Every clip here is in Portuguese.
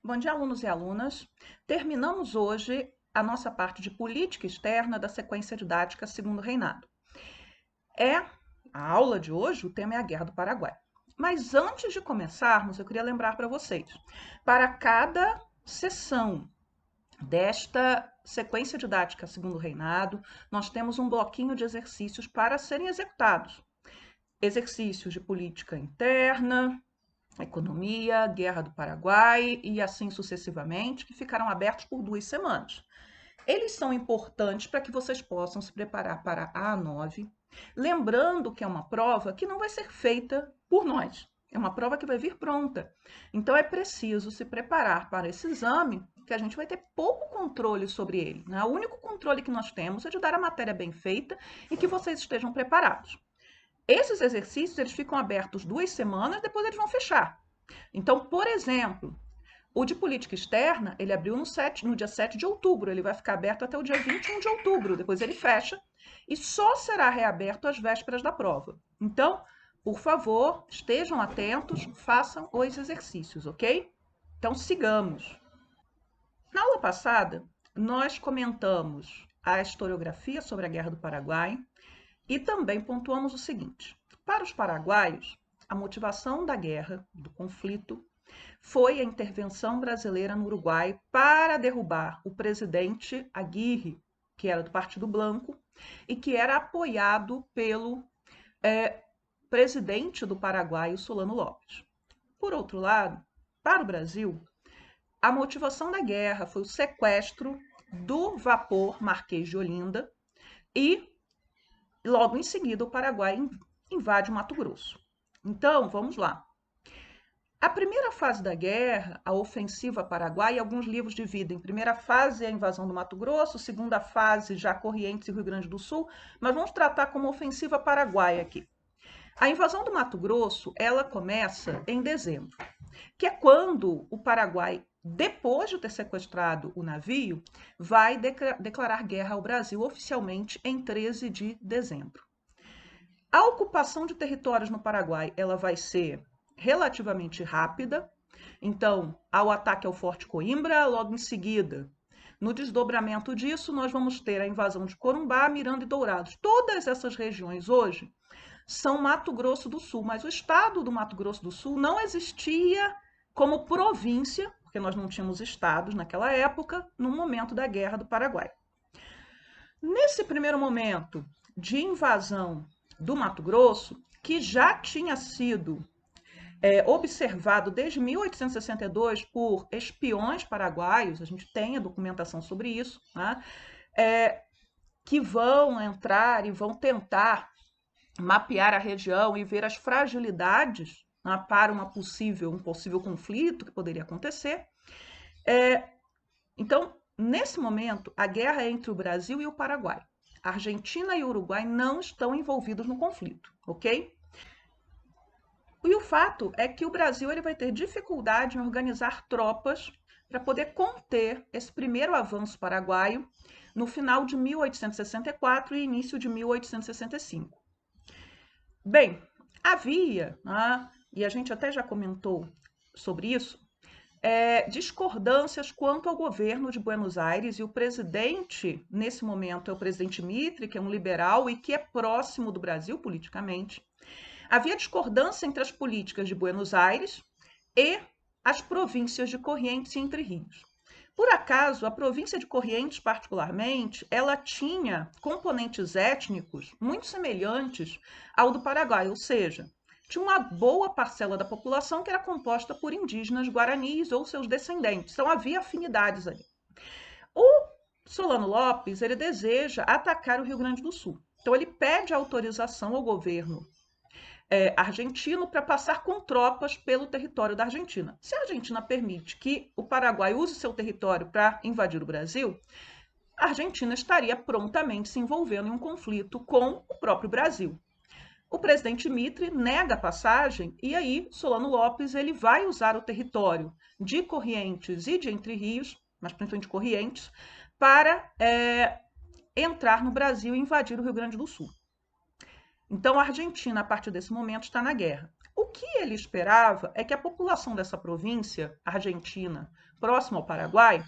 Bom dia, alunos e alunas. Terminamos hoje a nossa parte de política externa da sequência didática Segundo Reinado. A aula de hoje, o tema é a Guerra do Paraguai. Mas antes de começarmos, eu queria lembrar para vocês, para cada sessão desta sequência didática Segundo Reinado, nós temos um bloquinho de exercícios para serem executados. Exercícios de política interna, economia, Guerra do Paraguai e assim sucessivamente, que ficarão abertos por 2 semanas. Eles são importantes para que vocês possam se preparar para a A9, lembrando que é uma prova que não vai ser feita por nós. É uma prova que vai vir pronta. Então é preciso se preparar para esse exame, que a gente vai ter pouco controle sobre ele, né? O único controle que nós temos é de dar a matéria bem feita e que vocês estejam preparados. Esses exercícios eles ficam abertos 2 semanas, depois eles vão fechar. Então, por exemplo, o de política externa, ele abriu no dia 7 de outubro, ele vai ficar aberto até o dia 21 de outubro, depois ele fecha e só será reaberto às vésperas da prova. Então, por favor, estejam atentos, façam os exercícios, ok? Então, sigamos. Na aula passada, nós comentamos a historiografia sobre a Guerra do Paraguai, e também pontuamos o seguinte: para os paraguaios, a motivação da guerra, do conflito, foi a intervenção brasileira no Uruguai para derrubar o presidente Aguirre, que era do Partido Blanco e que era apoiado pelo presidente do Paraguai, Solano Lopes. Por outro lado, para o Brasil, a motivação da guerra foi o sequestro do vapor Marquês de Olinda e logo em seguida, o Paraguai invade o Mato Grosso. Então, vamos lá. A primeira fase da guerra, a ofensiva paraguaia, alguns livros dividem. Primeira fase é a invasão do Mato Grosso, segunda fase já Corrientes e Rio Grande do Sul, mas vamos tratar como ofensiva paraguaia aqui. A invasão do Mato Grosso, ela começa em dezembro, que é quando o Paraguai, depois de ter sequestrado o navio, vai declarar guerra ao Brasil oficialmente em 13 de dezembro. A ocupação de territórios no Paraguai, ela vai ser relativamente rápida. Então, ao ataque ao Forte Coimbra, logo em seguida, no desdobramento disso, nós vamos ter a invasão de Corumbá, Miranda e Dourados. Todas essas regiões hoje são Mato Grosso do Sul, mas o estado do Mato Grosso do Sul não existia como província, porque nós não tínhamos estados naquela época, no momento da Guerra do Paraguai. Nesse primeiro momento de invasão do Mato Grosso, que já tinha sido observado desde 1862 por espiões paraguaios, a gente tem a documentação sobre isso, né? Que vão entrar e vão tentar mapear a região e ver as fragilidades, né, para um possível conflito que poderia acontecer. Então, nesse momento, a guerra é entre o Brasil e o Paraguai. A Argentina e o Uruguai não estão envolvidos no conflito, ok? E o fato é que o Brasil ele vai ter dificuldade em organizar tropas para poder conter esse primeiro avanço paraguaio no final de 1864 e início de 1865. Bem, havia, né, e a gente até já comentou sobre isso, discordâncias quanto ao governo de Buenos Aires, e o presidente, nesse momento, é o presidente Mitre, que é um liberal e que é próximo do Brasil politicamente. Havia discordância entre as políticas de Buenos Aires e as províncias de Corrientes e Entre Rios. Por acaso, a província de Corrientes, particularmente, ela tinha componentes étnicos muito semelhantes ao do Paraguai, ou seja, tinha uma boa parcela da população que era composta por indígenas guaranis ou seus descendentes. Então havia afinidades ali. O Solano Lopes, ele deseja atacar o Rio Grande do Sul. Então ele pede autorização ao governo argentino para passar com tropas pelo território da Argentina. Se a Argentina permite que o Paraguai use seu território para invadir o Brasil, a Argentina estaria prontamente se envolvendo em um conflito com o próprio Brasil. O presidente Mitre nega a passagem e aí Solano Lopes ele vai usar o território de Corrientes e de Entre Rios, mas principalmente Corrientes, para entrar no Brasil e invadir o Rio Grande do Sul. Então, a Argentina, a partir desse momento, está na guerra. O que ele esperava é que a população dessa província argentina, próxima ao Paraguai,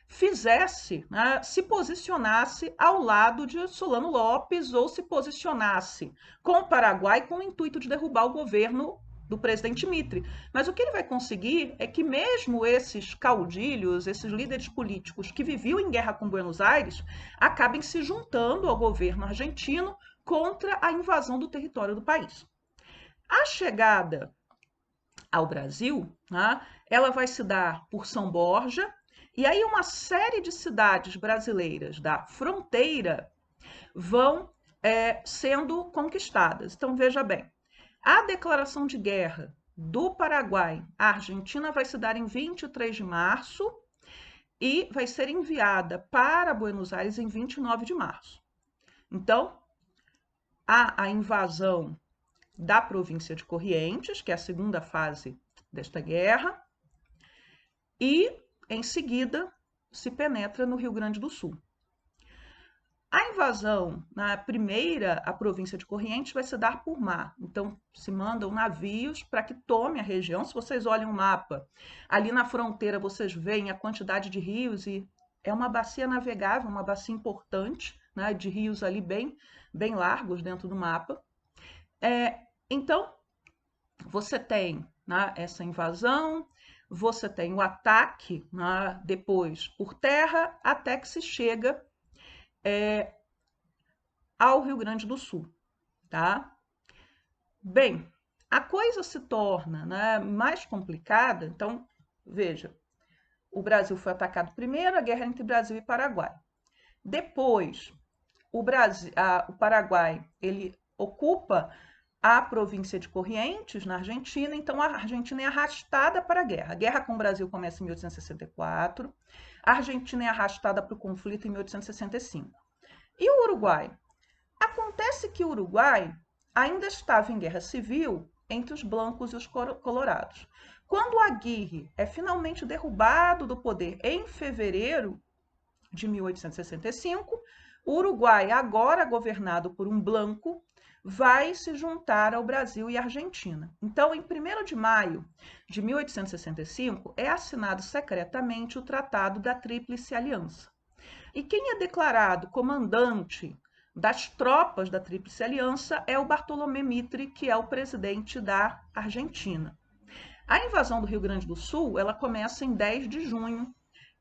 fizesse, né, se posicionasse ao lado de Solano Lopes ou se posicionasse com o Paraguai com o intuito de derrubar o governo do presidente Mitre. Mas o que ele vai conseguir é que mesmo esses caudilhos, esses líderes políticos que viviam em guerra com Buenos Aires, acabem se juntando ao governo argentino contra a invasão do território do país. A chegada ao Brasil, né, ela vai se dar por São Borja, e aí uma série de cidades brasileiras da fronteira vão sendo conquistadas. Então, veja bem, a declaração de guerra do Paraguai à Argentina vai se dar em 23 de março e vai ser enviada para Buenos Aires em 29 de março. Então, há a invasão da província de Corrientes, que é a segunda fase desta guerra, e, em seguida, se penetra no Rio Grande do Sul. A invasão, na primeira, a província de Corrientes, vai se dar por mar. Então, se mandam navios para que tome a região. Se vocês olham o mapa, ali na fronteira vocês veem a quantidade de rios e é uma bacia navegável, uma bacia importante, né, de rios ali bem largos dentro do mapa. Então, você tem, né, essa invasão, você tem o ataque, né, depois por terra, até que se chega ao Rio Grande do Sul, tá? Bem, a coisa se torna, né, mais complicada. Então, veja, o Brasil foi atacado primeiro, a guerra entre Brasil e Paraguai. Depois, o Paraguai ele ocupa a província de Corrientes, na Argentina, então a Argentina é arrastada para a guerra. A guerra com o Brasil começa em 1864, a Argentina é arrastada para o conflito em 1865. E o Uruguai? Acontece que o Uruguai ainda estava em guerra civil entre os blancos e os colorados. Quando Aguirre é finalmente derrubado do poder em fevereiro de 1865, o Uruguai, agora governado por um branco, vai se juntar ao Brasil e à Argentina. Então, em 1º de maio de 1865, é assinado secretamente o Tratado da Tríplice Aliança. E quem é declarado comandante das tropas da Tríplice Aliança é o Bartolomé Mitre, que é o presidente da Argentina. A invasão do Rio Grande do Sul, ela começa em 10 de junho,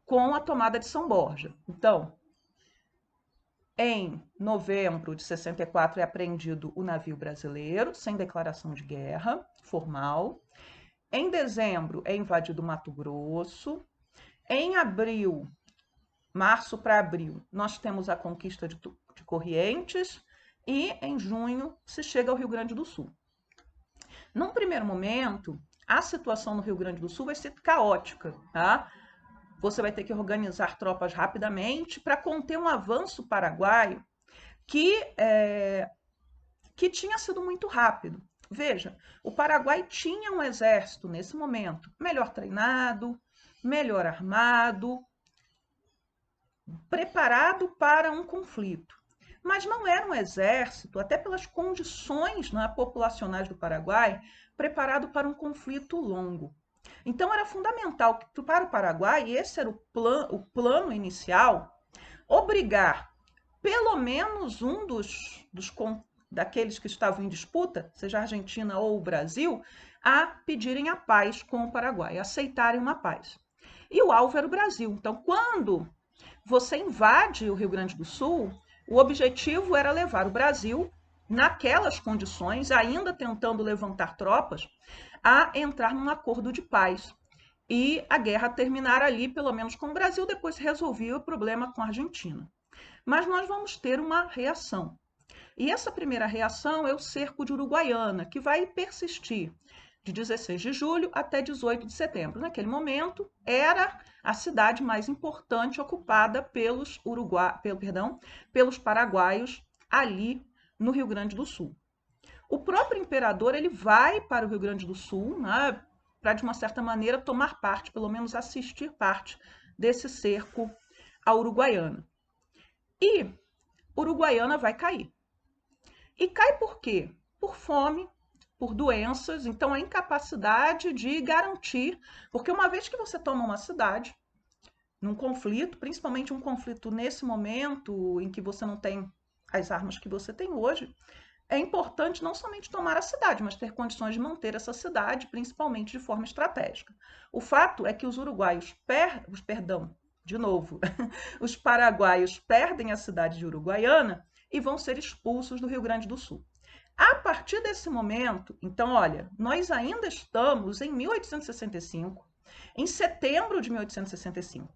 com a tomada de São Borja. Então, em novembro de 64 é apreendido o navio brasileiro, sem declaração de guerra formal. Em dezembro é invadido Mato Grosso. Em abril, março para abril, nós temos a conquista de Corrientes e em junho se chega ao Rio Grande do Sul. Num primeiro momento, a situação no Rio Grande do Sul vai ser caótica, tá? Você vai ter que organizar tropas rapidamente para conter um avanço paraguaio que tinha sido muito rápido. Veja, o Paraguai tinha um exército, nesse momento, melhor treinado, melhor armado, preparado para um conflito. Mas não era um exército, até pelas condições, né, populacionais do Paraguai, preparado para um conflito longo. Então, era fundamental que, para o Paraguai, e esse era o plano inicial, obrigar pelo menos um daqueles que estavam em disputa, seja a Argentina ou o Brasil, a pedirem a paz com o Paraguai, aceitarem uma paz. E o alvo era o Brasil. Então, quando você invade o Rio Grande do Sul, o objetivo era levar o Brasil, naquelas condições, ainda tentando levantar tropas, a entrar num acordo de paz e a guerra terminar ali, pelo menos com o Brasil, depois se resolvia o problema com a Argentina. Mas nós vamos ter uma reação. E essa primeira reação é o cerco de Uruguaiana, que vai persistir de 16 de julho até 18 de setembro. Naquele momento, era a cidade mais importante ocupada pelos paraguaios ali no Rio Grande do Sul. O próprio imperador ele vai para o Rio Grande do Sul, né, para, de uma certa maneira, tomar parte, pelo menos assistir parte desse cerco à Uruguaiana. E Uruguaiana vai cair. E cai por quê? Por fome, por doenças, então a incapacidade de garantir, porque uma vez que você toma uma cidade, num conflito, principalmente um conflito nesse momento em que você não tem as armas que você tem hoje, é importante não somente tomar a cidade, mas ter condições de manter essa cidade, principalmente de forma estratégica. O fato é que os uruguaios de novo, os paraguaios perdem a cidade de Uruguaiana e vão ser expulsos do Rio Grande do Sul. A partir desse momento, então, olha, nós ainda estamos em 1865, em setembro de 1865.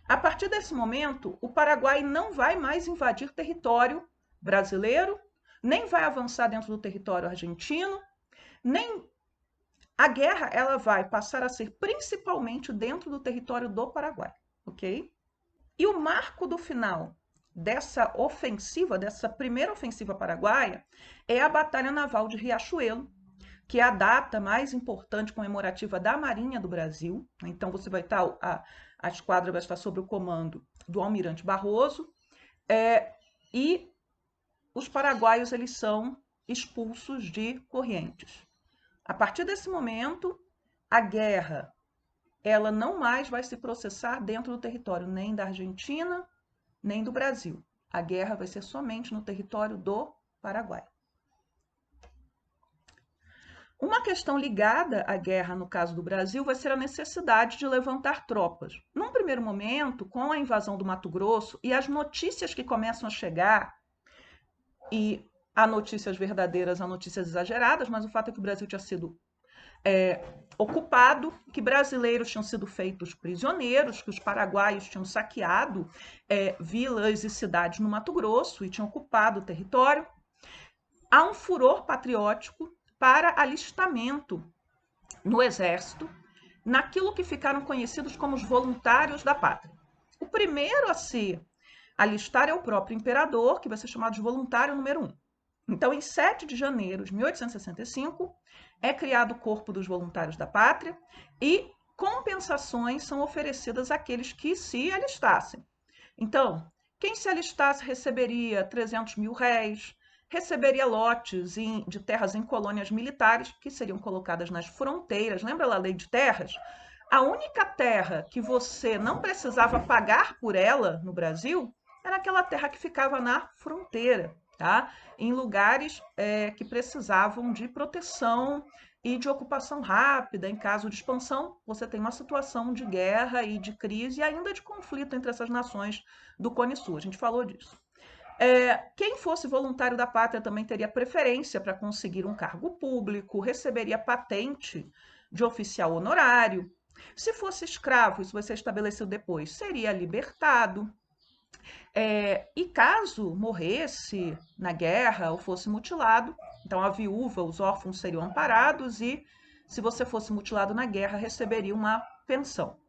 A partir desse momento, o Paraguai não vai mais invadir território brasileiro, nem vai avançar dentro do território argentino, nem a guerra ela vai passar a ser principalmente dentro do território do Paraguai, ok? E o marco do final dessa ofensiva, dessa primeira ofensiva paraguaia, é a Batalha Naval de Riachuelo, que é a data mais importante comemorativa da Marinha do Brasil. Então você vai estar, a esquadra vai estar sob o comando do Almirante Barroso, e os paraguaios eles são expulsos de Corrientes. A partir desse momento, a guerra ela não mais vai se processar dentro do território nem da Argentina, nem do Brasil. A guerra vai ser somente no território do Paraguai. Uma questão ligada à guerra, no caso do Brasil, vai ser a necessidade de levantar tropas. Num primeiro momento, com a invasão do Mato Grosso e as notícias que começam a chegar, e há notícias verdadeiras, há notícias exageradas, mas o fato é que o Brasil tinha sido ocupado, que brasileiros tinham sido feitos prisioneiros, que os paraguaios tinham saqueado vilas e cidades no Mato Grosso e tinham ocupado o território. Há um furor patriótico para alistamento no exército, naquilo que ficaram conhecidos como os voluntários da pátria. O primeiro a se alistar é o próprio imperador, que vai ser chamado de voluntário número 1. Então, em 7 de janeiro de 1865, é criado o Corpo dos Voluntários da Pátria e compensações são oferecidas àqueles que se alistassem. Então, quem se alistasse receberia 300 mil réis, receberia lotes de terras em colônias militares que seriam colocadas nas fronteiras. Lembra da lei de terras? A única terra que você não precisava pagar por ela no Brasil era aquela terra que ficava na fronteira, tá? Em lugares que precisavam de proteção e de ocupação rápida. Em caso de expansão, você tem uma situação de guerra e de crise e ainda de conflito entre essas nações do Cone Sul. A gente falou disso. Quem fosse voluntário da pátria também teria preferência para conseguir um cargo público, receberia patente de oficial honorário. Se fosse escravo, isso vai ser estabelecido depois, seria libertado. E caso morresse na guerra ou fosse mutilado, então a viúva, os órfãos seriam amparados e, se você fosse mutilado na guerra, receberia uma pensão.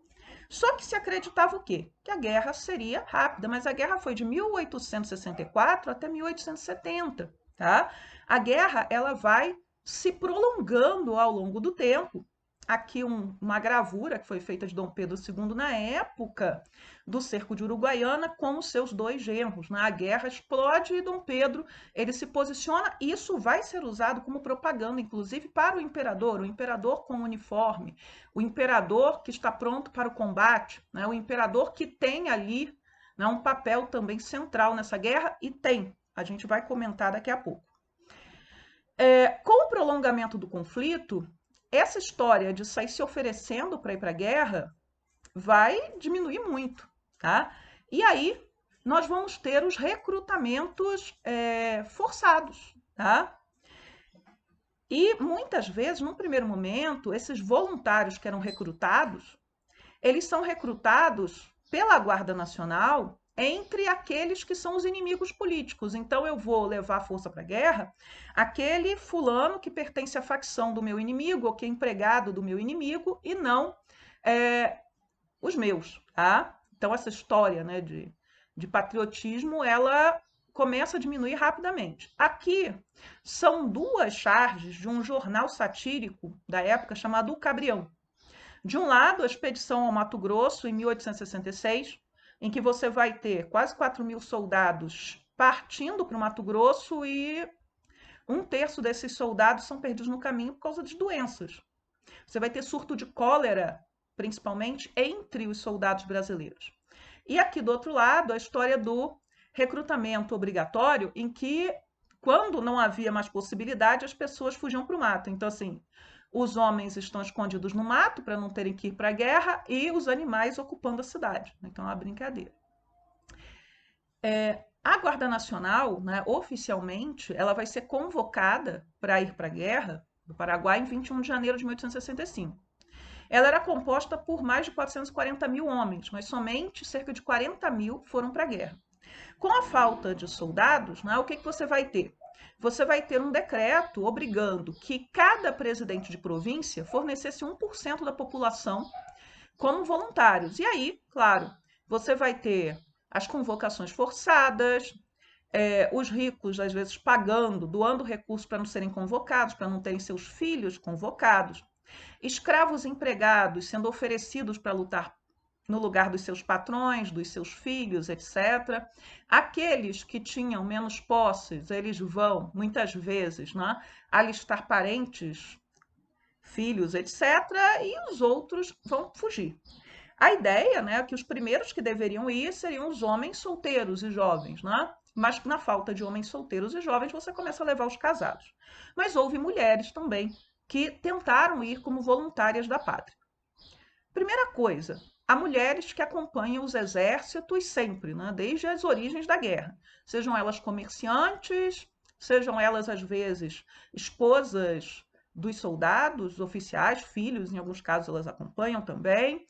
Só que se acreditava o quê? Que a guerra seria rápida, mas a guerra foi de 1864 até 1870, tá? A guerra ela vai se prolongando ao longo do tempo. Aqui uma gravura que foi feita de Dom Pedro II na época do cerco de Uruguaiana com os seus 2 genros. A guerra explode e Dom Pedro ele se posiciona. Isso vai ser usado como propaganda, inclusive, para o imperador com uniforme, o imperador que está pronto para o combate, né? O imperador que tem ali, né, um papel também central nessa guerra, e tem. A gente vai comentar daqui a pouco. Com o prolongamento do conflito, essa história de sair se oferecendo para ir para a guerra vai diminuir muito, tá? E aí nós vamos ter os recrutamentos forçados, tá? E muitas vezes, num primeiro momento, esses voluntários que eram recrutados, eles são recrutados pela Guarda Nacional entre aqueles que são os inimigos políticos. Então, eu vou levar força para a guerra, aquele fulano que pertence à facção do meu inimigo, ou que é empregado do meu inimigo, e não os meus, tá? Então, essa história, né, de patriotismo, ela começa a diminuir rapidamente. Aqui são 2 charges de um jornal satírico da época chamado O Cabrião. De um lado, a expedição ao Mato Grosso, em 1866, em que você vai ter quase 4.000 soldados partindo para o Mato Grosso e 1/3 desses soldados são perdidos no caminho por causa de doenças. Você vai ter surto de cólera, principalmente entre os soldados brasileiros. E aqui do outro lado, a história do recrutamento obrigatório, em que, quando não havia mais possibilidade, as pessoas fugiam para o mato. Então, assim, os homens estão escondidos no mato para não terem que ir para a guerra e os animais ocupando a cidade. Então, é uma brincadeira. A Guarda Nacional, né, oficialmente, ela vai ser convocada para ir para a guerra do Paraguai em 21 de janeiro de 1865. Ela era composta por mais de 440 mil homens, mas somente cerca de 40 mil foram para a guerra. Com a falta de soldados, né, o que você vai ter? Você vai ter um decreto obrigando que cada presidente de província fornecesse 1% da população como voluntários. E aí, claro, você vai ter as convocações forçadas, os ricos, às vezes, pagando, doando recursos para não serem convocados, para não terem seus filhos convocados, escravos empregados sendo oferecidos para lutar no lugar dos seus patrões, dos seus filhos, etc. Aqueles que tinham menos posses, eles vão, muitas vezes, né, alistar parentes, filhos, etc., e os outros vão fugir. A ideia, né, é que os primeiros que deveriam ir seriam os homens solteiros e jovens, né? Mas na falta de homens solteiros e jovens, você começa a levar os casados. Mas houve mulheres também que tentaram ir como voluntárias da pátria. Primeira coisa, há mulheres que acompanham os exércitos sempre, né? Desde as origens da guerra. Sejam elas comerciantes, sejam elas, às vezes, esposas dos soldados, oficiais, filhos, em alguns casos elas acompanham também,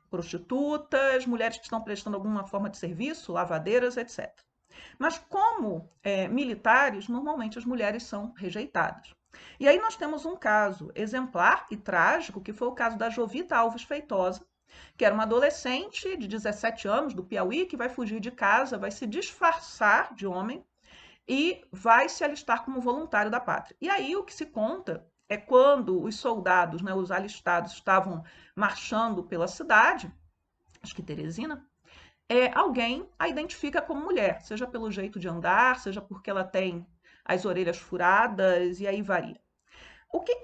prostitutas, mulheres que estão prestando alguma forma de serviço, lavadeiras, etc. Mas como militares, normalmente as mulheres são rejeitadas. E aí nós temos um caso exemplar e trágico, que foi o caso da Jovita Alves Feitosa, que era uma adolescente de 17 anos do Piauí, que vai fugir de casa, vai se disfarçar de homem e vai se alistar como voluntário da pátria. E aí o que se conta é quando os soldados, né, os alistados, estavam marchando pela cidade, acho que Teresina, alguém a identifica como mulher, seja pelo jeito de andar, seja porque ela tem as orelhas furadas, e aí varia. O que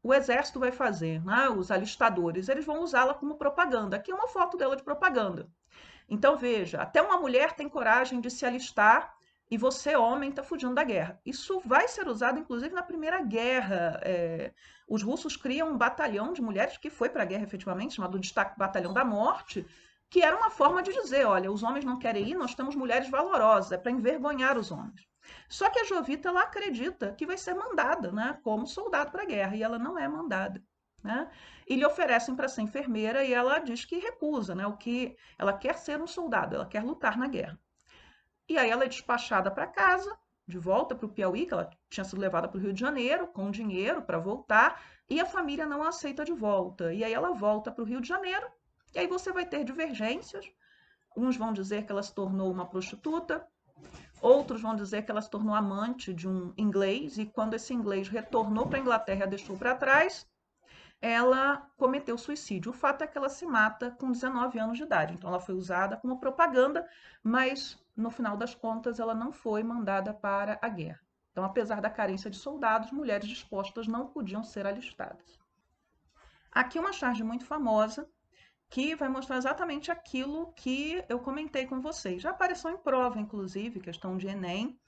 o exército vai fazer, né? Os alistadores, eles vão usá-la como propaganda. Aqui é uma foto dela de propaganda. Então, veja, até uma mulher tem coragem de se alistar e você, homem, está fugindo da guerra. Isso vai ser usado, inclusive, na Primeira Guerra. Os russos criam um batalhão de mulheres que foi para a guerra, efetivamente, chamado Destaque Batalhão da Morte, que era uma forma de dizer, olha, os homens não querem ir, nós temos mulheres valorosas, é para envergonhar os homens. Só que a Jovita, ela acredita que vai ser mandada, né, como soldado para a guerra, e ela não é mandada. Né? E lhe oferecem para ser enfermeira e ela diz que recusa, né? O que ela quer ser um soldado, ela quer lutar na guerra. E aí ela é despachada para casa, de volta para o Piauí, que ela tinha sido levada para o Rio de Janeiro, com dinheiro para voltar, e a família não a aceita de volta. E aí ela volta para o Rio de Janeiro, e aí você vai ter divergências. Uns vão dizer que ela se tornou uma prostituta, outros vão dizer que ela se tornou amante de um inglês, e quando esse inglês retornou para a Inglaterra e a deixou para trás, ela cometeu suicídio. O fato é que ela se mata com 19 anos de idade. Então, ela foi usada como propaganda, mas no final das contas, ela não foi mandada para a guerra. Então, apesar da carência de soldados, mulheres dispostas não podiam ser alistadas. Aqui uma charge muito famosa que vai mostrar exatamente aquilo que eu comentei com vocês. Já apareceu em prova, inclusive, questão de Enem,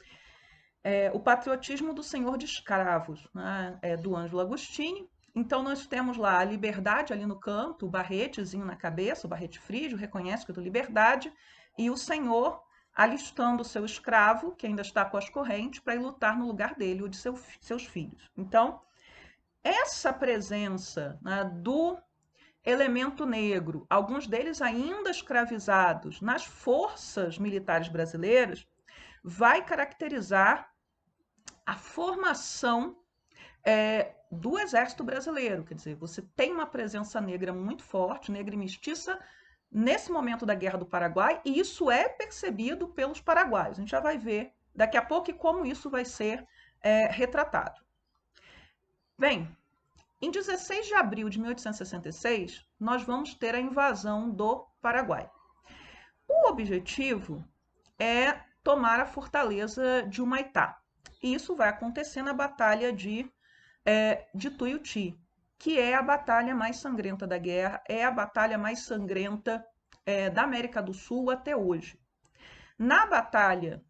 o patriotismo do senhor de escravos, né? Do Ângelo Agostini. Então, nós temos lá a Liberdade ali no canto, o barretezinho na cabeça, o barrete frígio, reconhece que é do Liberdade, e o senhor alistando o seu escravo, que ainda está com as correntes, para ir lutar no lugar dele ou de seus filhos. Então, essa presença, né, do elemento negro, alguns deles ainda escravizados, nas forças militares brasileiras, vai caracterizar a formação do Exército Brasileiro. Quer dizer, você tem uma presença negra muito forte, negra e mestiça, nesse momento da Guerra do Paraguai, e isso é percebido pelos paraguaios. A gente já vai ver daqui a pouco como isso vai ser retratado. Bem, em 16 de abril de 1866, nós vamos ter a invasão do Paraguai. O objetivo é tomar a fortaleza de Humaitá. E isso vai acontecer na Batalha de Tuiuti, que é a batalha mais sangrenta da guerra, é a batalha mais sangrenta da América do Sul até hoje. Na Batalha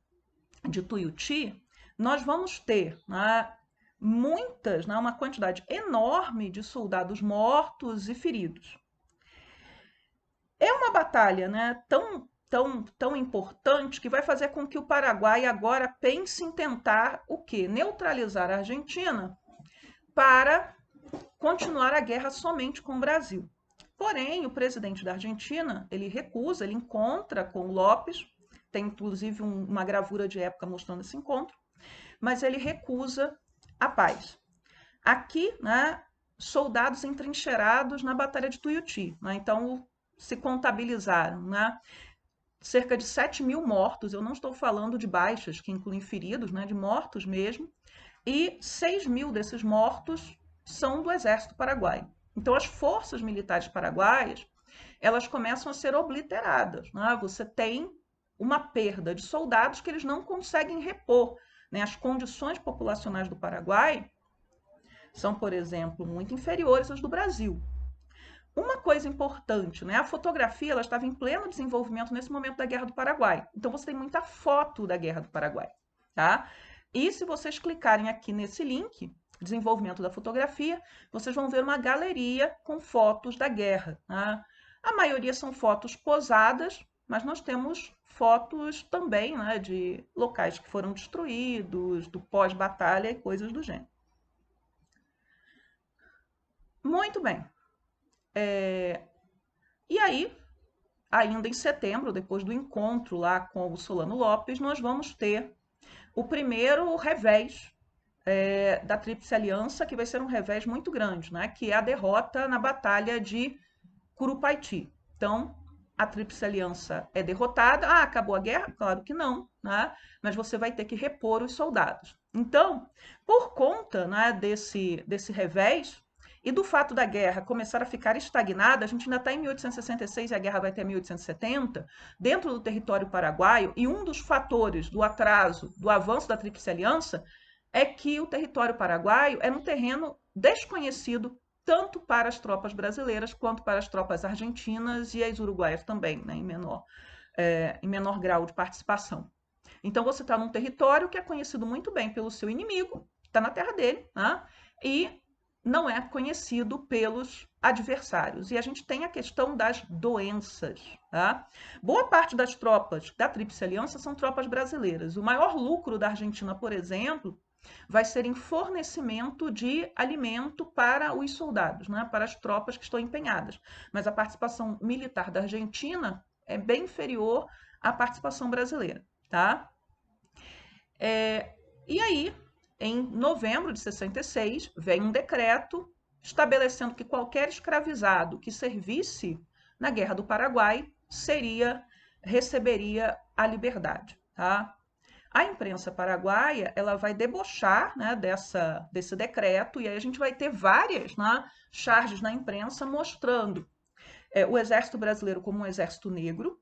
de Tuiuti, nós vamos ter uma quantidade enorme de soldados mortos e feridos. É uma batalha, né, tão importante que vai fazer com que o Paraguai agora pense em tentar o quê? Neutralizar a Argentina para continuar a guerra somente com o Brasil. Porém, o presidente da Argentina, ele recusa, ele encontra com o Lopes, tem inclusive uma gravura de época mostrando esse encontro, mas ele recusa a paz. Aqui, né, soldados entrincheirados na Batalha de Tuiuti, né, então se contabilizaram, né, cerca de 7.000 mortos, eu não estou falando de baixas, que incluem feridos, né, de mortos mesmo, e 6.000 desses mortos são do exército paraguaio. Então, as forças militares paraguaias, elas começam a ser obliteradas, né? Você tem uma perda de soldados que eles não conseguem repor, né? As condições populacionais do Paraguai são, por exemplo, muito inferiores às do Brasil. Uma coisa importante, né? A fotografia ela estava em pleno desenvolvimento nesse momento da Guerra do Paraguai. Então você tem muita foto da Guerra do Paraguai, tá? E se vocês clicarem aqui nesse link, desenvolvimento da fotografia, vocês vão ver uma galeria com fotos da guerra, tá? A maioria são fotos posadas, mas nós temos fotos também, né, de locais que foram destruídos, do pós-batalha e coisas do gênero. Muito bem. E aí, ainda em setembro, depois do encontro lá com o Solano Lopes, nós vamos ter o primeiro revés da Tríplice Aliança, que vai ser um revés muito grande, né? Que é a derrota na Batalha de Curupaiti. Então, a Tríplice Aliança é derrotada. Ah, acabou a guerra? Claro que não, né? Mas você vai ter que repor os soldados. Então, por conta, né, desse revés, e do fato da guerra começar a ficar estagnada, a gente ainda está em 1866 e a guerra vai até 1870, dentro do território paraguaio, e um dos fatores do atraso, do avanço da Tríplice Aliança, é que o território paraguaio é um terreno desconhecido tanto para as tropas brasileiras quanto para as tropas argentinas e as uruguaias também, né, em menor grau de participação. Então você está num território que é conhecido muito bem pelo seu inimigo, está na terra dele, né, e não é conhecido pelos adversários. E a gente tem a questão das doenças. Tá? Boa parte das tropas da Tríplice Aliança são tropas brasileiras. O maior lucro da Argentina, por exemplo, vai ser em fornecimento de alimento para os soldados, né? Para as tropas que estão empenhadas. Mas a participação militar da Argentina é bem inferior à participação brasileira. Tá? E aí, em novembro de 66, vem um decreto estabelecendo que qualquer escravizado que servisse na Guerra do Paraguai receberia a liberdade. Tá? A imprensa paraguaia ela vai debochar, né, desse decreto, e aí a gente vai ter várias, né, charges na imprensa mostrando o exército brasileiro como um exército negro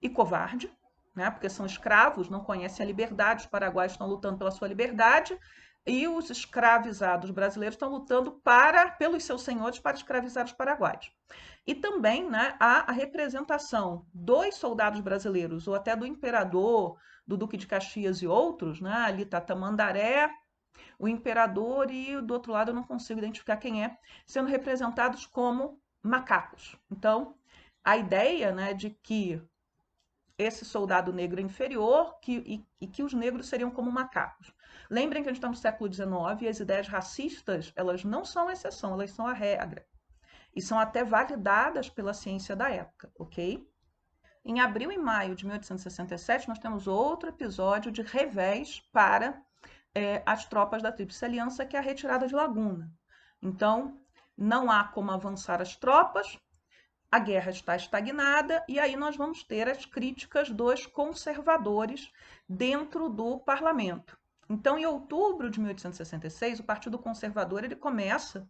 e covarde, né, porque são escravos, não conhecem a liberdade, os paraguaios estão lutando pela sua liberdade, e os escravizados brasileiros estão lutando pelos seus senhores para escravizar os paraguaios. E também, né, há a representação dos soldados brasileiros, ou até do imperador, do Duque de Caxias e outros, né, ali está Tamandaré, o imperador, e do outro lado eu não consigo identificar quem é, sendo representados como macacos. Então, a ideia, né, de que esse soldado negro é inferior e que os negros seriam como macacos. Lembrem que a gente está no século XIX e as ideias racistas, elas não são a exceção, elas são a regra. E são até validadas pela ciência da época, ok? Em abril e maio de 1867, nós temos outro episódio de revés para as tropas da Tríplice Aliança, que é a retirada de Laguna. Então, não há como avançar as tropas, a guerra está estagnada, e aí nós vamos ter as críticas dos conservadores dentro do parlamento. Então, em outubro de 1866, o Partido Conservador ele começa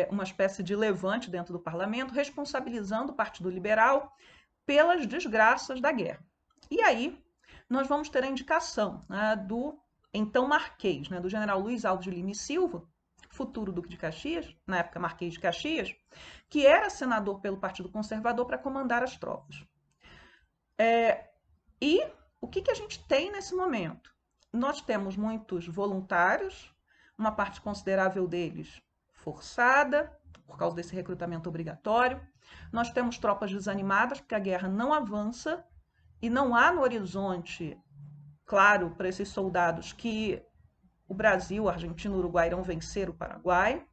uma espécie de levante dentro do parlamento, responsabilizando o Partido Liberal pelas desgraças da guerra. E aí nós vamos ter a indicação, né, do então Marquês, né, do general Luiz Alves de Lima e Silva, futuro Duque de Caxias, na época Marquês de Caxias, que era senador pelo Partido Conservador para comandar as tropas. E o que a gente tem nesse momento? Nós temos muitos voluntários, uma parte considerável deles forçada, por causa desse recrutamento obrigatório. Nós temos tropas desanimadas, porque a guerra não avança e não há no horizonte, claro, para esses soldados que o Brasil, a Argentina e o Uruguai irão vencer o Paraguai.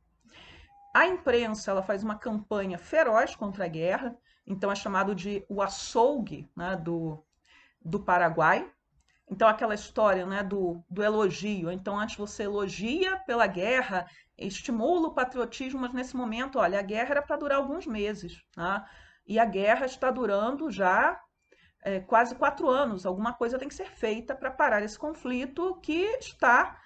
A imprensa ela faz uma campanha feroz contra a guerra, então é chamado de o açougue, né, do Paraguai. Então, aquela história, né, do elogio. Então, antes você elogia pela guerra, estimula o patriotismo, mas nesse momento, olha, a guerra era para durar alguns meses, tá? E a guerra está durando já quase 4 anos. Alguma coisa tem que ser feita para parar esse conflito que está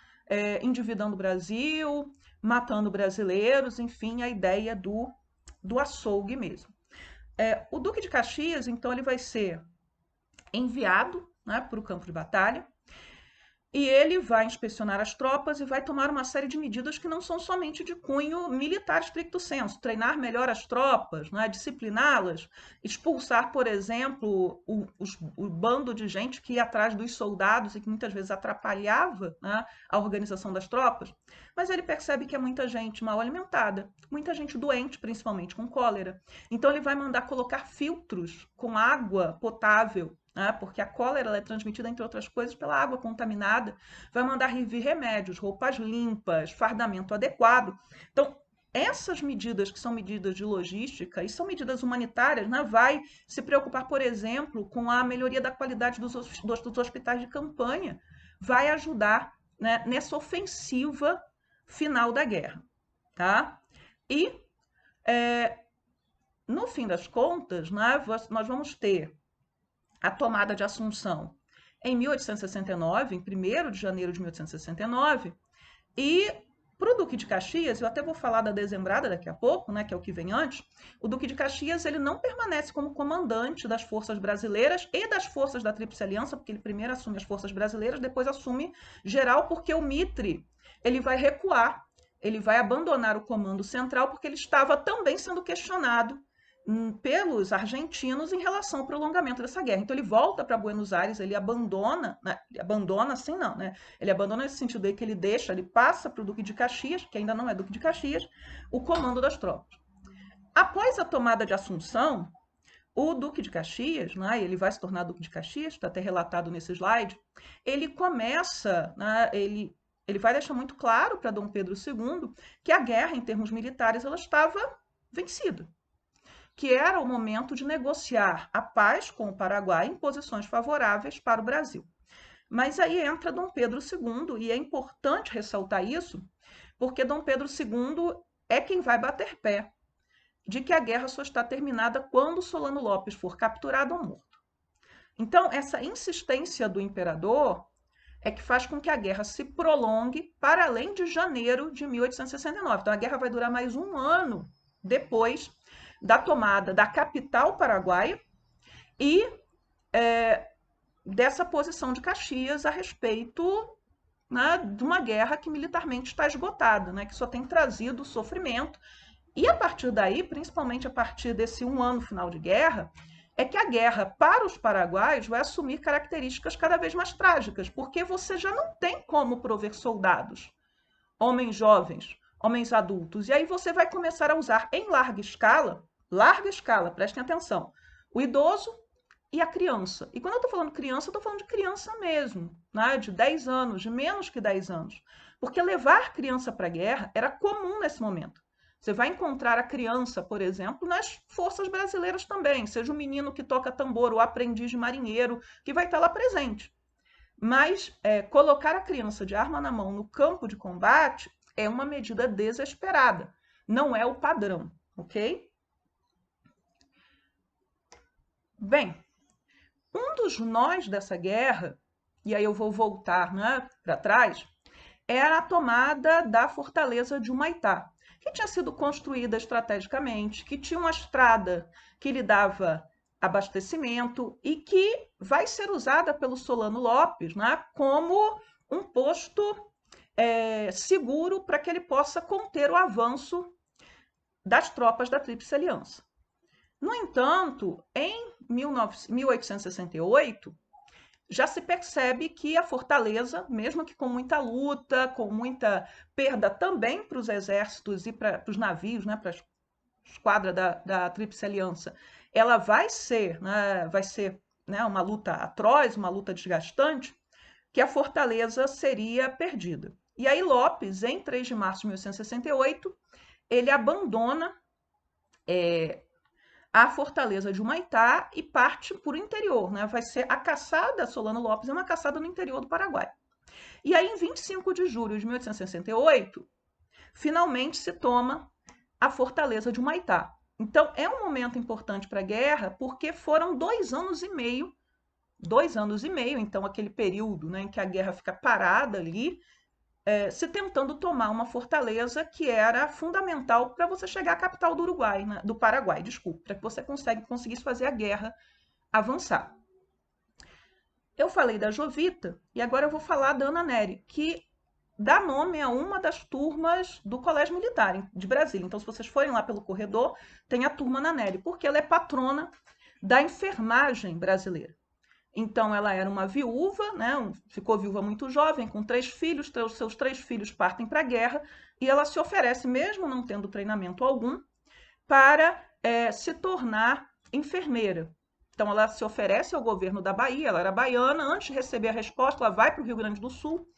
endividando o Brasil, matando brasileiros, enfim, a ideia do açougue mesmo. O Duque de Caxias, então, ele vai ser enviado, né, para o campo de batalha, e ele vai inspecionar as tropas e vai tomar uma série de medidas que não são somente de cunho militar stricto sensu, treinar melhor as tropas, né, discipliná-las, expulsar, por exemplo, o bando de gente que ia atrás dos soldados e que muitas vezes atrapalhava, né, a organização das tropas, mas ele percebe que é muita gente mal alimentada, muita gente doente, principalmente com cólera. Então ele vai mandar colocar filtros com água potável, né, porque a cólera é transmitida, entre outras coisas, pela água contaminada, vai mandar vir remédios, roupas limpas, fardamento adequado. Então, essas medidas, que são medidas de logística e são medidas humanitárias, né, vai se preocupar, por exemplo, com a melhoria da qualidade dos hospitais de campanha, vai ajudar, né, nessa ofensiva final da guerra. Tá? E, no fim das contas, né, nós vamos ter a tomada de Assunção em 1869, em 1º de janeiro de 1869, e para o Duque de Caxias, eu até vou falar da dezembrada daqui a pouco, né, que é o que vem antes, o Duque de Caxias ele não permanece como comandante das forças brasileiras e das forças da Tríplice Aliança, porque ele primeiro assume as forças brasileiras, depois assume geral, porque o Mitre ele vai recuar, ele vai abandonar o comando central, porque ele estava também sendo questionado pelos argentinos em relação ao prolongamento dessa guerra. Então ele volta para Buenos Aires, ele abandona, né? Abandona assim não, né? Ele abandona nesse sentido aí que ele deixa, ele passa para o Duque de Caxias, que ainda não é Duque de Caxias, o comando das tropas. Após a tomada de Assunção, o Duque de Caxias, né, ele vai se tornar Duque de Caxias, está até relatado nesse slide, ele começa, né, ele vai deixar muito claro para Dom Pedro II que a guerra, em termos militares, ela estava vencida, que era o momento de negociar a paz com o Paraguai em posições favoráveis para o Brasil. Mas aí entra Dom Pedro II, e é importante ressaltar isso, porque Dom Pedro II é quem vai bater pé de que a guerra só está terminada quando Solano Lopes for capturado ou morto. Então, essa insistência do imperador é que faz com que a guerra se prolongue para além de janeiro de 1869. Então, a guerra vai durar mais um ano depois da tomada da capital paraguaia e dessa posição de Caxias a respeito, né, de uma guerra que militarmente está esgotada, né, que só tem trazido sofrimento. E a partir daí, principalmente a partir desse um ano final de guerra, é que a guerra para os paraguaios vai assumir características cada vez mais trágicas, porque você já não tem como prover soldados, homens jovens, homens adultos, e aí você vai começar a usar em larga escala, prestem atenção, o idoso e a criança. E quando eu estou falando criança, eu estou falando de criança mesmo, né? De 10 anos, de menos que 10 anos. Porque levar criança para a guerra era comum nesse momento. Você vai encontrar a criança, por exemplo, nas forças brasileiras também, seja o menino que toca tambor, o aprendiz de marinheiro, que vai estar lá presente. Mas colocar a criança de arma na mão no campo de combate é uma medida desesperada, não é o padrão, ok? Bem, um dos nós dessa guerra, e aí eu vou voltar, né, para trás, era a tomada da fortaleza de Humaitá, que tinha sido construída estrategicamente, que tinha uma estrada que lhe dava abastecimento e que vai ser usada pelo Solano Lopes, né, como um posto seguro para que ele possa conter o avanço das tropas da Tríplice Aliança. No entanto, em 1868, já se percebe que a fortaleza, mesmo que com muita luta, com muita perda também para os exércitos e para os navios, né, para a esquadra da Tríplice Aliança, ela vai ser, né, uma luta atroz, uma luta desgastante, que a fortaleza seria perdida. E aí Lopes, em 3 de março de 1868, ele abandona a fortaleza de Humaitá e parte para o interior, né? Vai ser a caçada, Solano Lopes é uma caçada no interior do Paraguai. E aí, em 25 de julho de 1868, finalmente se toma a fortaleza de Humaitá. Então, é um momento importante para a guerra, porque foram 2 anos e meio, então aquele período, né, em que a guerra fica parada ali, se tentando tomar uma fortaleza que era fundamental para você chegar à capital do Uruguai, né, do Paraguai, desculpa, para que você conseguisse fazer a guerra avançar. Eu falei da Jovita e agora eu vou falar da Ana Nery, que dá nome a uma das turmas do Colégio Militar de Brasília. Então, se vocês forem lá pelo corredor, tem a turma Ana Nery, porque ela é patrona da enfermagem brasileira. Então, ela era uma viúva, né? Ficou viúva muito jovem, com 3 filhos, seus 3 filhos partem para a guerra, e ela se oferece, mesmo não tendo treinamento algum, para se tornar enfermeira. Então, ela se oferece ao governo da Bahia, ela era baiana, antes de receber a resposta, ela vai para o Rio Grande do Sul,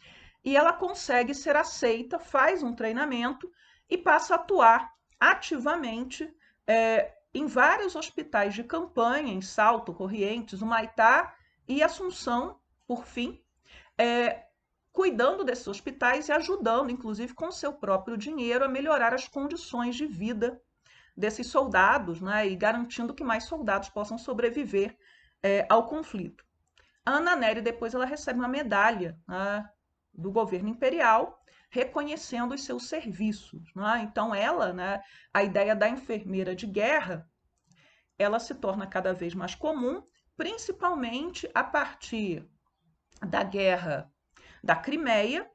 e ela consegue ser aceita, faz um treinamento e passa a atuar ativamente em vários hospitais de campanha, em Salto, Corrientes, Humaitá e Assunção, por fim, cuidando desses hospitais e ajudando, inclusive com seu próprio dinheiro, a melhorar as condições de vida desses soldados, né, e garantindo que mais soldados possam sobreviver ao conflito. A Ana Nery depois ela recebe uma medalha, né, do governo imperial reconhecendo os seus serviços, né? Então ela, né, a ideia da enfermeira de guerra, ela se torna cada vez mais comum, principalmente a partir da guerra da Crimeia,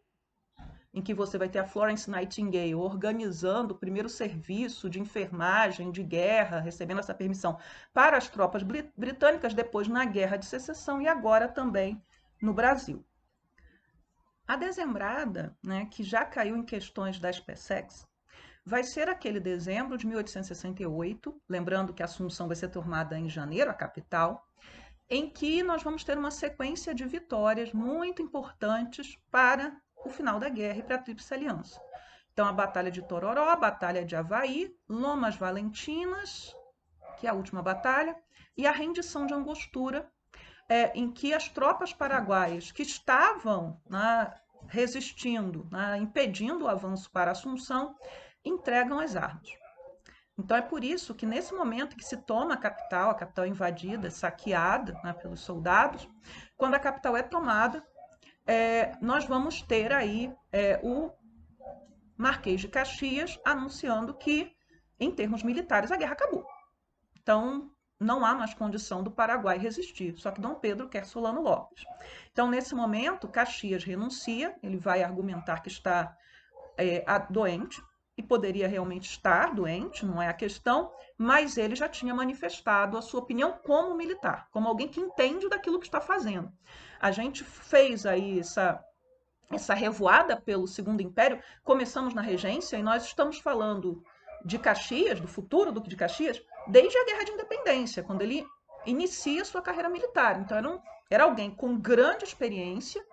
em que você vai ter a Florence Nightingale organizando o primeiro serviço de enfermagem de guerra, recebendo essa permissão para as tropas britânicas, depois na Guerra de Secessão e agora também no Brasil. A dezembrada, né, que já caiu em questões da SpaceX, vai ser aquele dezembro de 1868, lembrando que a Assunção vai ser tomada em janeiro, a capital, em que nós vamos ter uma sequência de vitórias muito importantes para o final da guerra e para a Tríplice Aliança. Então, a Batalha de Tororó, a Batalha de Avaí, Lomas Valentinas, que é a última batalha, e a rendição de Angostura, em que as tropas paraguaias que estavam, né, resistindo, né, impedindo o avanço para Assunção, entregam as armas. Então é por isso que nesse momento que se toma a capital invadida, saqueada, né, pelos soldados, quando a capital é tomada, nós vamos ter aí o Marquês de Caxias anunciando que, em termos militares, a guerra acabou. Então, não há mais condição do Paraguai resistir. Só que Dom Pedro quer Solano Lopes. Então, nesse momento, Caxias renuncia, ele vai argumentar que está doente, e poderia realmente estar doente, não é a questão, mas ele já tinha manifestado a sua opinião como militar, como alguém que entende daquilo que está fazendo. A gente fez aí essa revoada pelo Segundo Império, começamos na Regência e nós estamos falando de Caxias, do futuro Duque de Caxias, desde a Guerra de Independência, quando ele inicia sua carreira militar. Então era alguém com grande experiência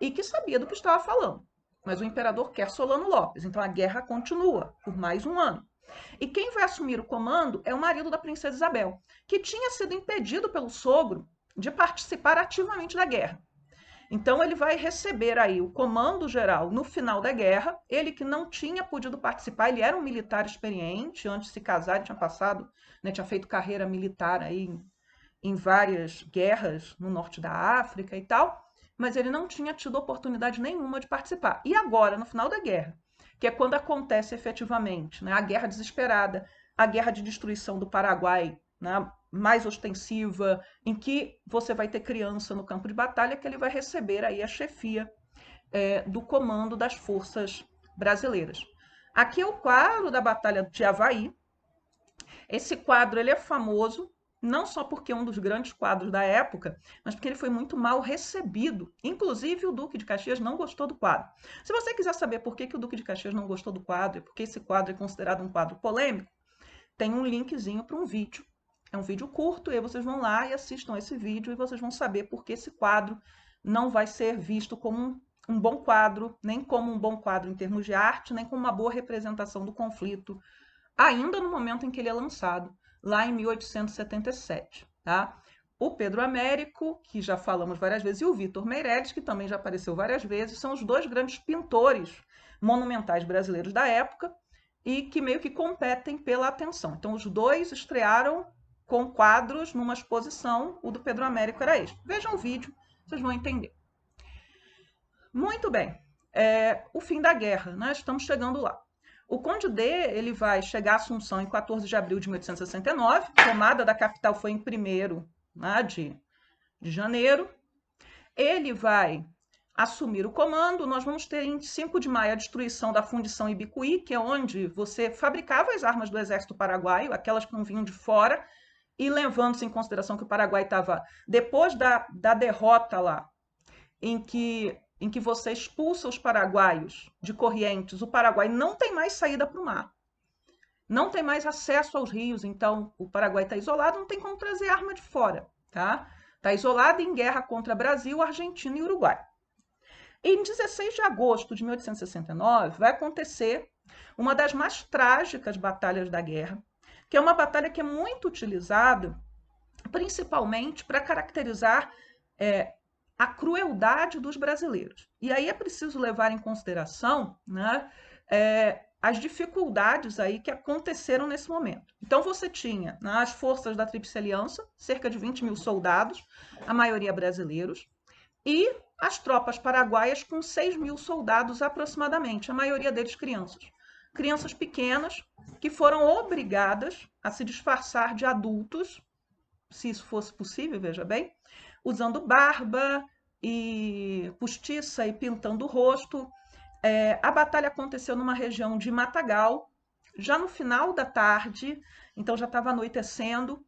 e que sabia do que estava falando. Mas o imperador quer Solano Lopes, então a guerra continua por mais um ano. E quem vai assumir o comando é o marido da princesa Isabel, que tinha sido impedido pelo sogro de participar ativamente da guerra. Então ele vai receber aí o comando geral no final da guerra, ele que não tinha podido participar, ele era um militar experiente, antes de se casar, ele tinha passado, né, tinha feito carreira militar aí em várias guerras no norte da África e tal, mas ele não tinha tido oportunidade nenhuma de participar. E agora, no final da guerra, que é quando acontece efetivamente, né, a guerra desesperada, a guerra de destruição do Paraguai, né, mais ostensiva, em que você vai ter criança no campo de batalha, que ele vai receber aí a chefia do comando das forças brasileiras. Aqui é o quadro da Batalha de Avaí. Esse quadro ele é famoso não só porque é um dos grandes quadros da época, mas porque ele foi muito mal recebido. Inclusive, o Duque de Caxias não gostou do quadro. Se você quiser saber por que o Duque de Caxias não gostou do quadro e por que esse quadro é considerado um quadro polêmico, tem um linkzinho para um vídeo. É um vídeo curto, e aí vocês vão lá e assistam esse vídeo e vocês vão saber por que esse quadro não vai ser visto como um bom quadro, nem como um bom quadro em termos de arte, nem como uma boa representação do conflito, ainda no momento em que ele é lançado, lá em 1877. Tá? O Pedro Américo, que já falamos várias vezes, e o Vitor Meireles, que também já apareceu várias vezes, são os dois grandes pintores monumentais brasileiros da época e que meio que competem pela atenção. Então, os dois estrearam com quadros numa exposição, o do Pedro Américo era este. Vejam o vídeo, vocês vão entender. Muito bem, o fim da guerra, né? Estamos chegando lá. O Conde D ele vai chegar a Assunção em 14 de abril de 1869, a tomada da capital foi em 1º, né, de janeiro. Ele vai assumir o comando, nós vamos ter em 5 de maio a destruição da fundição Ibicuí, que é onde você fabricava as armas do exército paraguaio, aquelas que não vinham de fora, e levando-se em consideração que o Paraguai estava, depois da derrota lá, em que você expulsa os paraguaios de Corrientes, o Paraguai não tem mais saída para o mar. Não tem mais acesso aos rios, então o Paraguai está isolado, não tem como trazer arma de fora. Está isolado em guerra contra Brasil, Argentina e Uruguai. Em 16 de agosto de 1869, vai acontecer uma das mais trágicas batalhas da guerra, que é uma batalha que é muito utilizada principalmente para caracterizar a crueldade dos brasileiros. E aí é preciso levar em consideração, né, as dificuldades aí que aconteceram nesse momento. Então você tinha, né, as forças da Tríplice Aliança, cerca de 20 mil soldados, a maioria brasileiros, e as tropas paraguaias com 6 mil soldados aproximadamente, a maioria deles crianças. Crianças pequenas que foram obrigadas a se disfarçar de adultos, se isso fosse possível, veja bem, usando barba e postiça e pintando o rosto. A batalha aconteceu numa região de Matagal, já no final da tarde, então já estava anoitecendo,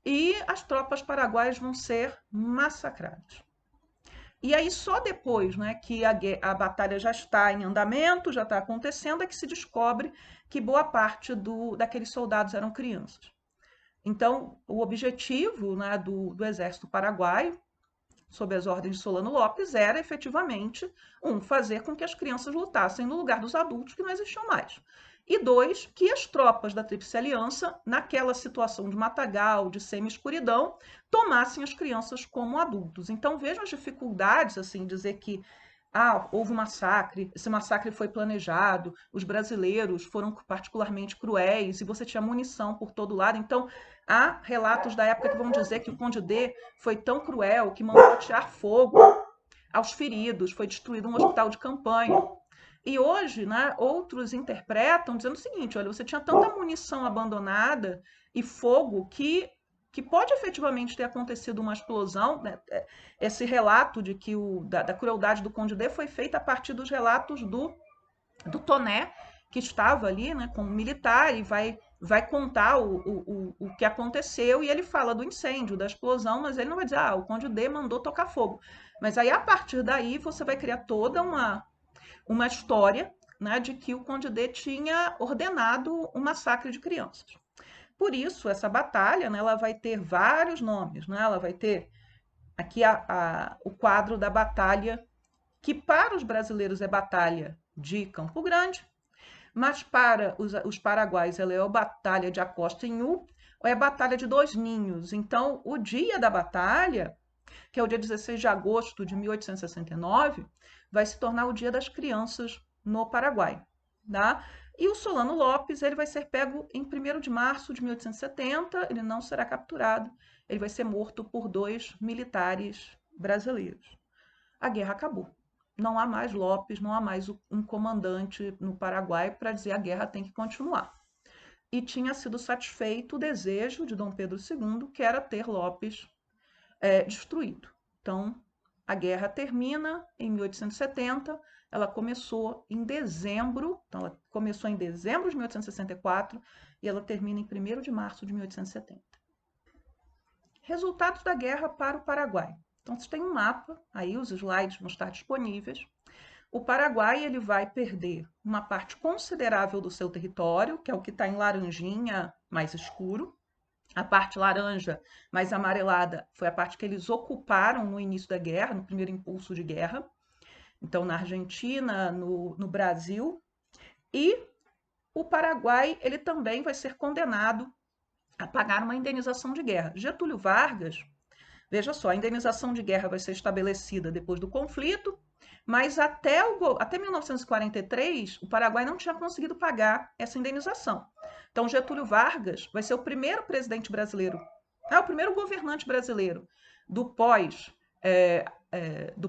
e as tropas paraguaias vão ser massacradas. E aí só depois, né, que a batalha já está em andamento, já está acontecendo, é que se descobre que boa parte daqueles soldados eram crianças. Então, o objetivo, né, do exército paraguaio, sob as ordens de Solano Lopes, era efetivamente, fazer com que as crianças lutassem no lugar dos adultos que não existiam mais. E 2, que as tropas da Tríplice Aliança, naquela situação de matagal, de semi-escuridão, tomassem as crianças como adultos. Então vejam as dificuldades, assim, dizer que houve um massacre, esse massacre foi planejado, os brasileiros foram particularmente cruéis e você tinha munição por todo lado. Então, há relatos da época que vão dizer que o Conde D foi tão cruel que mandou atear fogo aos feridos, foi destruído um hospital de campanha. E hoje, né, outros interpretam dizendo o seguinte: olha, você tinha tanta munição abandonada e fogo que pode efetivamente ter acontecido uma explosão. Né? Esse relato de que da crueldade do Conde D foi feito a partir dos relatos do Toné, que estava ali, né, como militar, e vai contar o que aconteceu, e ele fala do incêndio, da explosão, mas ele não vai dizer, o Conde D mandou tocar fogo. Mas aí, a partir daí, você vai criar toda uma história, né, de que o Conde D tinha ordenado um massacre de crianças. Por isso, essa batalha, né, ela vai ter vários nomes. Né? Ela vai ter aqui o quadro da batalha, que para os brasileiros é Batalha de Campo Grande, mas para os paraguaios ela é a Batalha de Acosta-Inhu, ou é a Batalha de Dois Ninhos. Então, o dia da batalha, que é o dia 16 de agosto de 1869, vai se tornar o Dia das Crianças no Paraguai. Tá? E o Solano Lopes ele vai ser pego em 1º de março de 1870, ele não será capturado, ele vai ser morto por 2 militares brasileiros. A guerra acabou. Não há mais Lopes, não há mais um comandante no Paraguai para dizer a guerra tem que continuar. E tinha sido satisfeito o desejo de Dom Pedro II, que era ter Lopes destruído. Então, a guerra termina em 1870, ela começou em dezembro, então ela começou em dezembro de 1864 e ela termina em 1º de março de 1870. Resultados da guerra para o Paraguai. Então, vocês têm um mapa, aí os slides vão estar disponíveis. O Paraguai ele vai perder uma parte considerável do seu território, que é o que está em laranjinha mais escuro. A parte laranja mais amarelada foi a parte que eles ocuparam no início da guerra, no primeiro impulso de guerra. Então, na Argentina, no Brasil. E o Paraguai ele também vai ser condenado a pagar uma indenização de guerra. Getúlio Vargas, veja só, a indenização de guerra vai ser estabelecida depois do conflito, mas até 1943, o Paraguai não tinha conseguido pagar essa indenização. Então, Getúlio Vargas vai ser o primeiro presidente brasileiro, o primeiro governante brasileiro do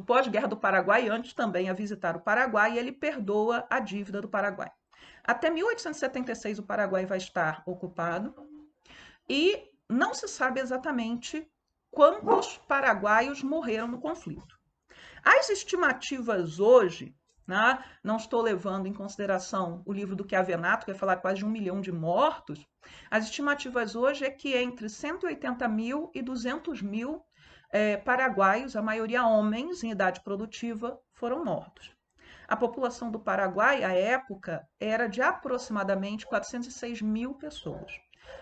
pós-guerra do Paraguai, antes também a visitar o Paraguai, e ele perdoa a dívida do Paraguai. Até 1876, o Paraguai vai estar ocupado e não se sabe exatamente quantos paraguaios morreram no conflito. As estimativas hoje, né, não estou levando em consideração o livro do Chiavenato, que vai falar quase de 1 milhão de mortos, as estimativas hoje é que entre 180 mil e 200 mil paraguaios, a maioria homens em idade produtiva, foram mortos. A população do Paraguai, à época, era de aproximadamente 406 mil pessoas.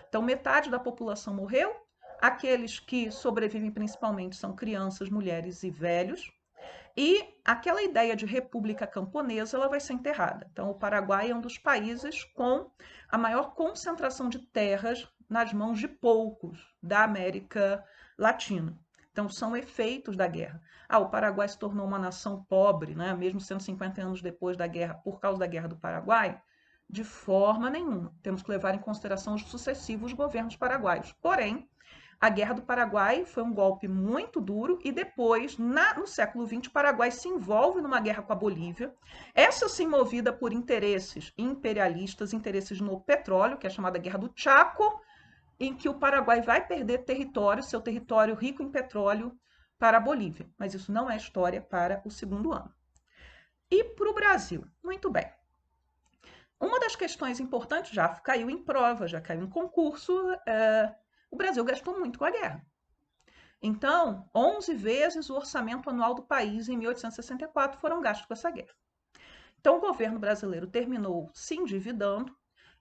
Então, metade da população morreu. Aqueles que sobrevivem principalmente são crianças, mulheres e velhos. E aquela ideia de república camponesa ela vai ser enterrada. Então, o Paraguai é um dos países com a maior concentração de terras nas mãos de poucos da América Latina. Então, são efeitos da guerra. O Paraguai se tornou uma nação pobre, né? Mesmo 150 anos depois da guerra, por causa da Guerra do Paraguai? De forma nenhuma. Temos que levar em consideração os sucessivos governos paraguaios. Porém, a Guerra do Paraguai foi um golpe muito duro e depois, no século XX, o Paraguai se envolve numa guerra com a Bolívia. Essa sim movida por interesses imperialistas, interesses no petróleo, que é a chamada Guerra do Chaco, em que o Paraguai vai perder território, seu território rico em petróleo, para a Bolívia. Mas isso não é história para o segundo ano. E para o Brasil? Muito bem. Uma das questões importantes já caiu em prova, já caiu em concurso, o Brasil gastou muito com a guerra. Então, 11 vezes o orçamento anual do país em 1864 foram gastos com essa guerra. Então, o governo brasileiro terminou se endividando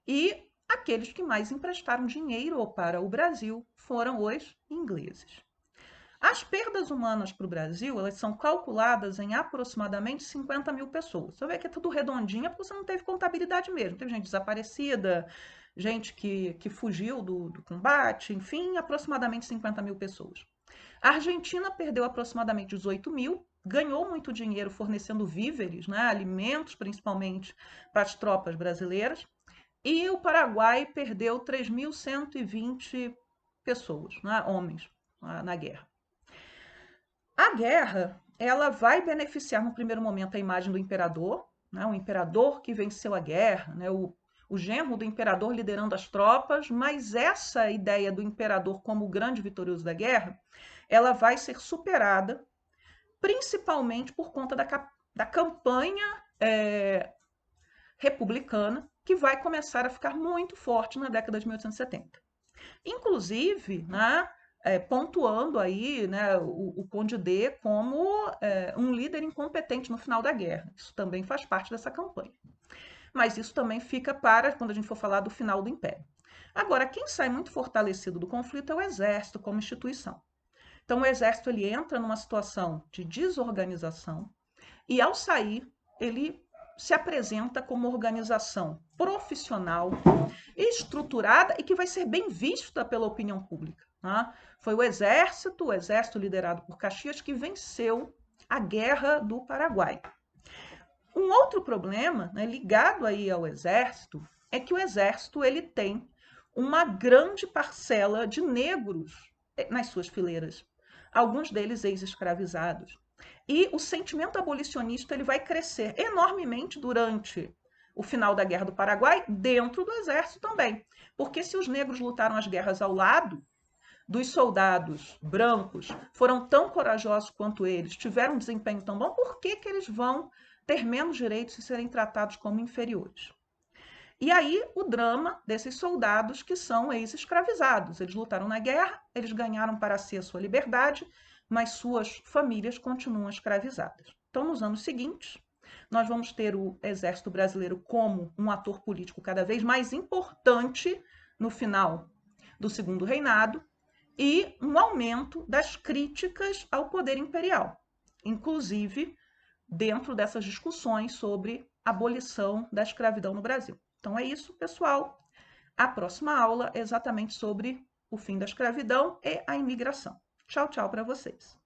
e aqueles que mais emprestaram dinheiro para o Brasil foram os ingleses. As perdas humanas para o Brasil, elas são calculadas em aproximadamente 50 mil pessoas. Você vê que é tudo redondinho, porque você não teve contabilidade mesmo. Teve gente desaparecida, gente que fugiu do combate, enfim, aproximadamente 50 mil pessoas. A Argentina perdeu aproximadamente 18 mil, ganhou muito dinheiro fornecendo víveres, né, alimentos principalmente para as tropas brasileiras, e o Paraguai perdeu 3.120 pessoas, né, homens, na guerra. A guerra, ela vai beneficiar no primeiro momento a imagem do imperador, né, o imperador que venceu a guerra, né, o genro do imperador liderando as tropas, mas essa ideia do imperador como o grande vitorioso da guerra, ela vai ser superada principalmente por conta da campanha republicana, que vai começar a ficar muito forte na década de 1870. Inclusive, né, pontuando aí, né, o Conde D como um líder incompetente no final da guerra. Isso também faz parte dessa campanha. Mas isso também fica para quando a gente for falar do final do Império. Agora, quem sai muito fortalecido do conflito é o Exército como instituição. Então, o Exército ele entra numa situação de desorganização e, ao sair, ele se apresenta como uma organização profissional, estruturada e que vai ser bem vista pela opinião pública. Né? Foi o exército liderado por Caxias, que venceu a Guerra do Paraguai. Um outro problema, né, ligado aí ao exército, é que o exército ele tem uma grande parcela de negros nas suas fileiras, alguns deles ex-escravizados. E o sentimento abolicionista ele vai crescer enormemente durante o final da Guerra do Paraguai, dentro do exército também. Porque se os negros lutaram as guerras ao lado dos soldados brancos foram tão corajosos quanto eles, tiveram um desempenho tão bom, por que que eles vão ter menos direitos e serem tratados como inferiores? E aí o drama desses soldados que são ex-escravizados. Eles lutaram na guerra, eles ganharam para si a sua liberdade, mas suas famílias continuam escravizadas. Então, nos anos seguintes, nós vamos ter o Exército Brasileiro como um ator político cada vez mais importante no final do Segundo Reinado e um aumento das críticas ao poder imperial, inclusive dentro dessas discussões sobre abolição da escravidão no Brasil. Então é isso, pessoal. A próxima aula é exatamente sobre o fim da escravidão e a imigração. Tchau, tchau para vocês.